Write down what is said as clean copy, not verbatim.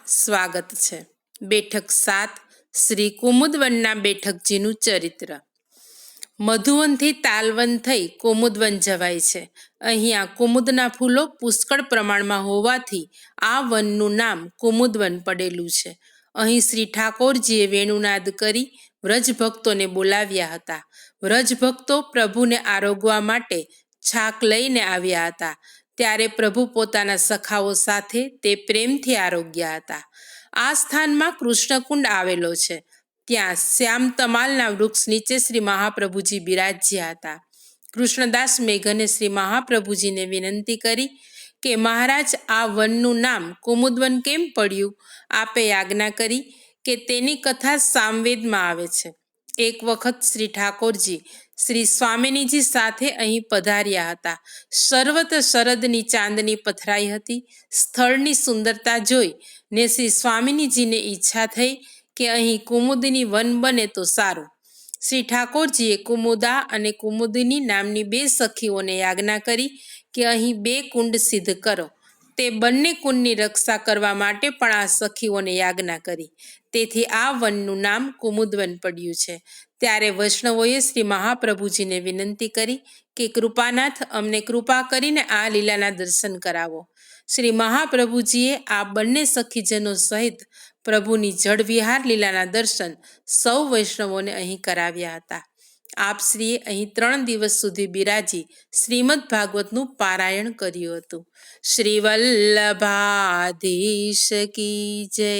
સ્વાગત છે. બેઠક 7 શ્રી કુમુદવનના બેઠકજીનું ચરિત્ર. મધુવનથી તાલવન થઈ કુમુદવન જવાય છે. અહીંયા કુમુદના ફૂલો પુષ્કળ પ્રમાણમાં હોવાથી આ વનનું નામ કુમુદવન પડેલું છે. અહીં શ્રી ઠાકોરજીએ વેણુનાદ કરી વ્રજભક્તોને બોલાવ્યા હતા. વ્રજભક્તો પ્રભુને આરોગવા માટે છાક લઈને આવ્યા હતા. ત્યારે પ્રભુ પોતાના સખાઓ સાથે તે પ્રેમથી આરોગ્યા હતા. આ સ્થાનમાં કૃષ્ણકુંડ આવેલો છે. ત્યાં શ્યામ તમાલના વૃક્ષ નીચે શ્રી મહાપ્રભુજી બિરાજ્યા હતા. કૃષ્ણદાસ મેઘને શ્રી મહાપ્રભુજીને વિનંતી કરી કે મહારાજ, આ વનનું નામ કુમુદવન કેમ પડ્યું? આપે આજ્ઞા કરી કે તેની કથા સામવેદમાં આવે છે. એક વખત શ્રી ઠાકોરજી શ્રી સ્વામિનીજી સાથે અહીં પધાર્યા હતા. સર્વત્ર શરદની ચાંદની પથરાઈ હતી. સ્થળની સુંદરતા જોઈ ને શ્રી સ્વામિનીજીને ઈચ્છા થઈ કે અહીં કુમુદની વન બને તો સારું. શ્રી ઠાકોરજીએ કુમુદા અને કુમુદની નામની 2 સખીઓને આજ્ઞા કરી કે અહીં 2 કુંડ સિદ્ધ કરો. તે બંને કુંડની રક્ષા કરવા માટે પણ આ સખીઓને આજ્ઞા કરી. તેથી આ વનનું નામ કુમુદવન પડ્યું છે. ત્યારે વૈષ્ણવોએ શ્રી મહાપ્રભુજીને વિનંતી કરી કે કૃપાનાથ, અમને કૃપા કરીને આ લીલાના દર્શન કરાવો. શ્રી મહાપ્રભુજીએ આ બંને સખીજનો સહિત પ્રભુની જળવિહાર લીલાના દર્શન સૌ વૈષ્ણવોને અહીં કરાવ્યા હતા. આપશ્રીએ અહીં 3 દિવસ સુધી બિરાજી શ્રીમદ ભાગવતનું પારાયણ કર્યું હતું. શ્રી વલ્લભાધીશ કી જય.